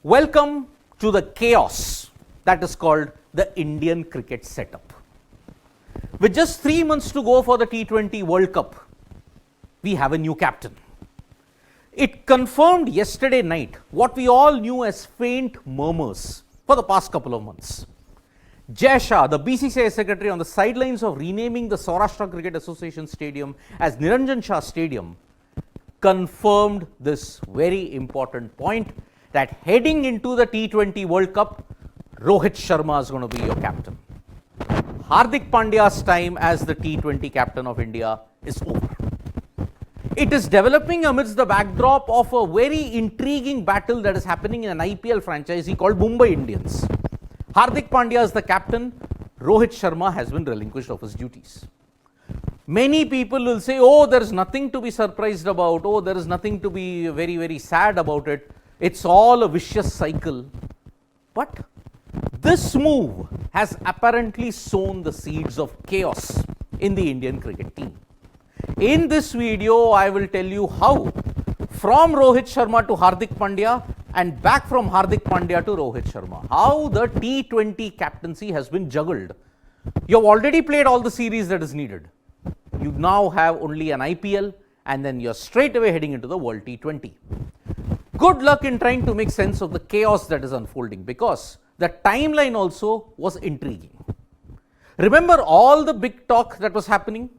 Welcome to the chaos that is called the Indian cricket setup. With just 3 months to go for the T20 World Cup, we have a new captain. It confirmed yesterday night what we all knew as faint murmurs for the past couple of months. Jai Shah, the BCCI secretary, on the sidelines of renaming the Saurashtra Cricket Association Stadium as Niranjan Shah Stadium, confirmed this very important point that heading into the T20 World Cup, Rohit Sharma is going to be your captain. Hardik Pandya's time as the T20 captain of India is over. It is developing amidst the backdrop of a very intriguing battle that is happening in an IPL franchise called Mumbai Indians. Hardik Pandya is the captain. Rohit Sharma has been relinquished of his duties. Many people will say, oh, there is nothing to be surprised about. Oh, there is nothing to be very sad about it. It's all a vicious cycle. But this move has apparently sown the seeds of chaos in the Indian cricket team. In this video, I will tell you how from Rohit Sharma to Hardik Pandya and back from Hardik Pandya to Rohit Sharma, how the T20 captaincy has been juggled. You have already played all the series that is needed. You now have only an IPL and then you're straight away heading into the World T20. Good luck in trying to make sense of the chaos that is unfolding, because the timeline also was intriguing. Remember all the big talk that was happening?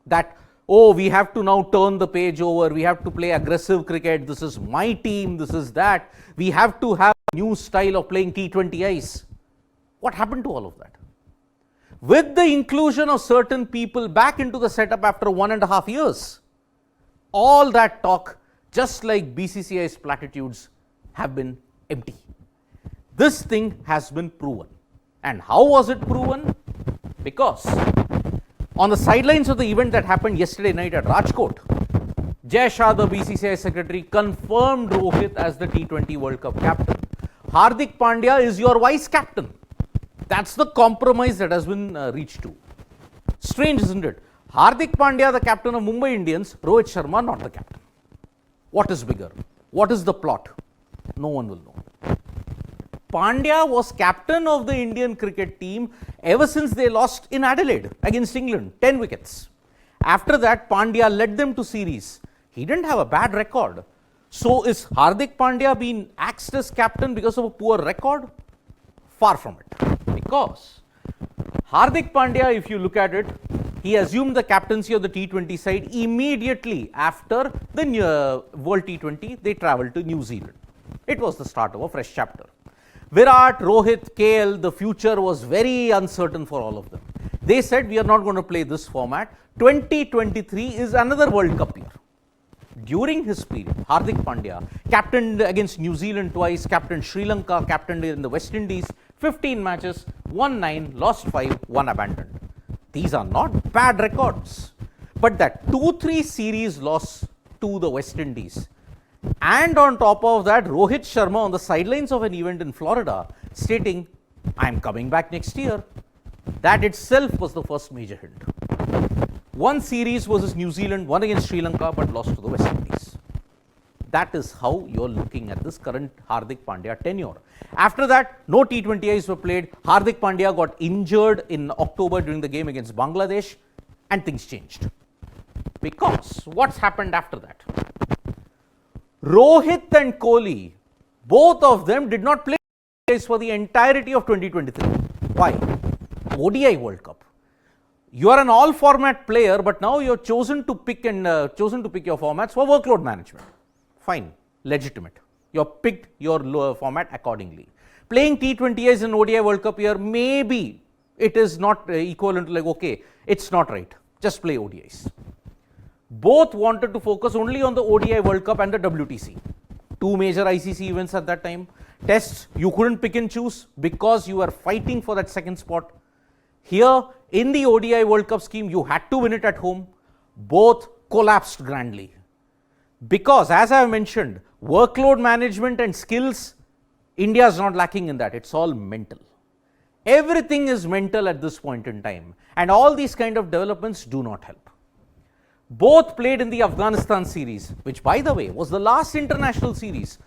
That, oh, we have to now turn the page over, we have to play aggressive cricket, this is my team, this is that, we have to have a new style of playing T20Is. What happened to all of that? With the inclusion of certain people back into the setup after 1.5 years, all that talk, just like BCCI's platitudes, have been empty. This thing has been proven. And how was it proven? Because on the sidelines of the event that happened yesterday night at Rajkot, Jai Shah, the BCCI secretary, confirmed Rohit as the T20 World Cup captain. Hardik Pandya is your vice captain. That's the compromise that has been reached to. Strange, isn't it? Hardik Pandya, the captain of Mumbai Indians, Rohit Sharma, not the captain. What is bigger? What is the plot? No one will know. Pandya was captain of the Indian cricket team ever since they lost in Adelaide against England, 10 wickets. After that, Pandya led them to series. He didn't have a bad record. So is Hardik Pandya being axed as captain because of a poor record? Far from it. Because Hardik Pandya, if you look at it, he assumed the captaincy of the T20 side immediately after the World T20. They travelled to New Zealand. It was the start of a fresh chapter. Virat, Rohit, KL, the future was very uncertain for all of them. They said, we are not going to play this format. 2023 is another World Cup year. During his period, Hardik Pandya captained against New Zealand twice, captained Sri Lanka, captained in the West Indies, 15 matches, won 9, lost 5, 1 abandoned. These are not bad records. But that 2-3 series loss to the West Indies, and on top of that, Rohit Sharma on the sidelines of an event in Florida stating, I am coming back next year. That itself was the first major hint. One series versus New Zealand, one against Sri Lanka, but lost to the West Indies. That is how you're looking at this current Hardik Pandya tenure. After that, no T20Is were played. Hardik Pandya got injured in October during the game against Bangladesh, and things changed. Because what's happened after that? Rohit and Kohli, both of them did not play for the entirety of 2023. Why? ODI World Cup. You are an all-format player, but now you are chosen to pick your formats for workload management. Fine, legitimate. You have picked your format accordingly. Playing T20Is in ODI World Cup year, maybe it is not equivalent to like, okay, it's not right. Just play ODIs. Both wanted to focus only on the ODI World Cup and the WTC. Two major ICC events at that time. Tests, you couldn't pick and choose because you were fighting for that second spot. Here, in the ODI World Cup scheme, you had to win it at home. Both collapsed grandly. Because, as I have mentioned, workload management and skills, India is not lacking in that. It's all mental. Everything is mental at this point in time. And all these kind of developments do not help. Both played in the Afghanistan series, which by the way was the last international series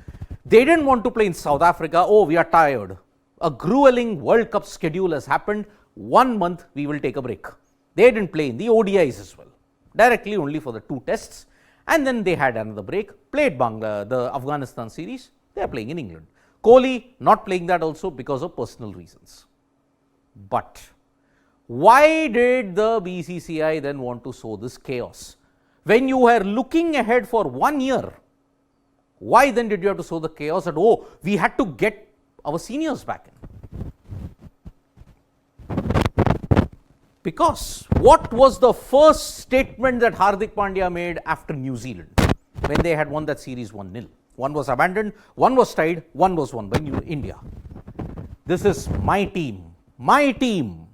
They didn't want to play in South Africa. Oh, we are tired. A grueling World Cup schedule has happened. 1 month, we will take a break. They didn't play in the ODIs as well. Directly only for the 2 tests. And then they had another break, played the Afghanistan series. They are playing in England. Kohli not playing that also because of personal reasons. But why did the BCCI then want to sow this chaos? When you were looking ahead for 1 year, why then did you have to sow the chaos that, oh, we had to get our seniors back in? Because what was the first statement that Hardik Pandya made after New Zealand when they had won that series 1-0? One was abandoned, one was tied, one was won by India. This is my team. My team.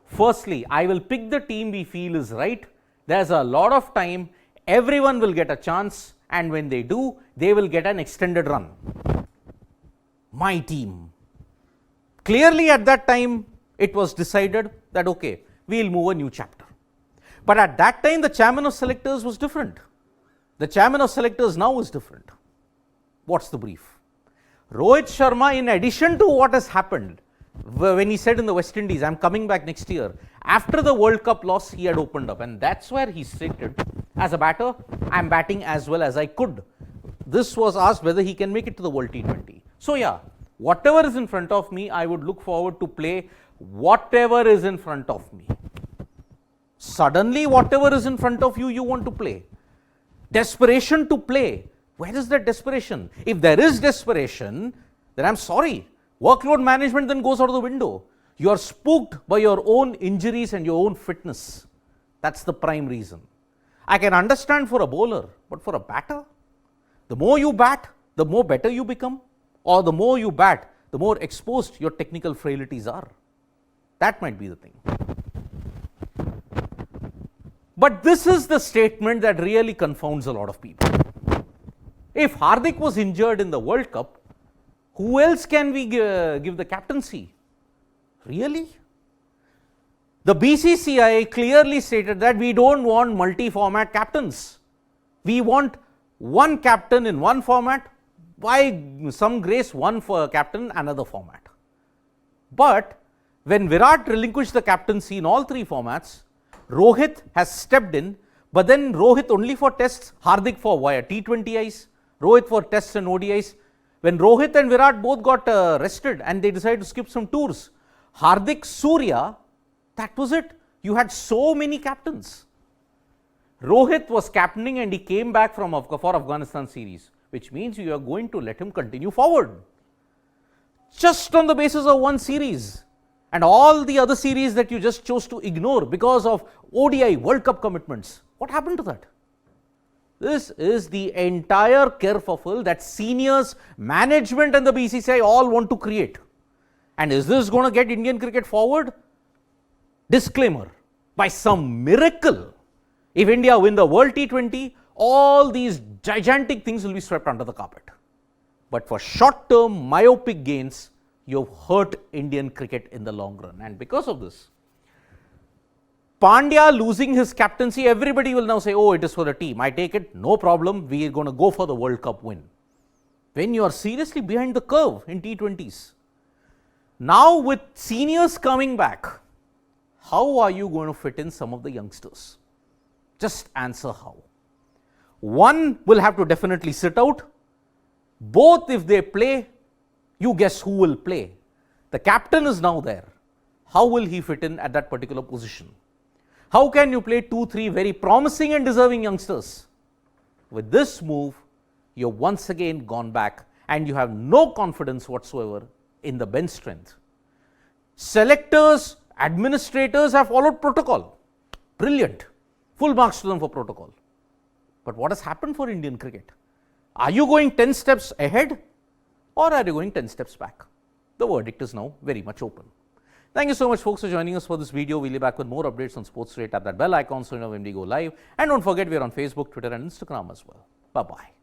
Firstly, I will pick the team we feel is right. There's a lot of time. Everyone will get a chance. And when they do, they will get an extended run. My team. Clearly at that time, it was decided that, okay, we'll move a new chapter. But at that time, the chairman of selectors was different. The chairman of selectors now is different. What's the brief? Rohit Sharma, in addition to what has happened, when he said in the West Indies, I'm coming back next year, after the World Cup loss, he had opened up. And that's where he stated, as a batter, I'm batting as well as I could. This was asked whether he can make it to the World T20. So yeah, whatever is in front of me, I would look forward to play whatever is in front of me. Suddenly, whatever is in front of you, you want to play. Desperation to play. Where is that desperation? If there is desperation, then I'm sorry. Workload management then goes out of the window. You are spooked by your own injuries and your own fitness. That's the prime reason. I can understand for a bowler, but for a batter, the more you bat, the more better you become, or the more you bat, the more exposed your technical frailties are. That might be the thing. But this is the statement that really confounds a lot of people. If Hardik was injured in the World Cup, who else can we give the captaincy? Really? The BCCI clearly stated that we don't want multi-format captains. We want one captain in one format, by some grace one for captain another format. But when Virat relinquished the captaincy in all 3 formats, Rohit has stepped in, but then Rohit only for tests, Hardik for T20Is, Rohit for tests and ODIs. When Rohit and Virat both got rested and they decided to skip some tours, Hardik, Surya, that was it. You had so many captains. Rohit was captaining and he came back for Afghanistan series, which means you are going to let him continue forward. Just on the basis of one series. And all the other series that you just chose to ignore because of ODI World Cup commitments. What happened to that? This is the entire kerfuffle that seniors, management and the BCCI all want to create. And is this going to get Indian cricket forward? Disclaimer, by some miracle, if India win the World T20, all these gigantic things will be swept under the carpet. But for short-term myopic gains, you've hurt Indian cricket in the long run. And because of this, Pandya losing his captaincy, everybody will now say, oh, it is for the team. I take it, no problem, we are going to go for the World Cup win. When you are seriously behind the curve in T20s. Now with seniors coming back, how are you going to fit in some of the youngsters? Just answer how. One will have to definitely sit out. Both, if they play, you guess who will play. The captain is now there. How will he fit in at that particular position? How can you play 2-3 very promising and deserving youngsters? With this move, you have once again gone back and you have no confidence whatsoever in the bench strength. Selectors, administrators have followed protocol. Brilliant. Full marks to them for protocol. But what has happened for Indian cricket? Are you going 10 steps ahead or are you going 10 steps back? The verdict is now very much open. Thank you so much, folks, for joining us for this video. We'll be back with more updates on Sports Today. Tap that bell icon so you know when we go live. And don't forget, we're on Facebook, Twitter and Instagram as well. Bye-bye.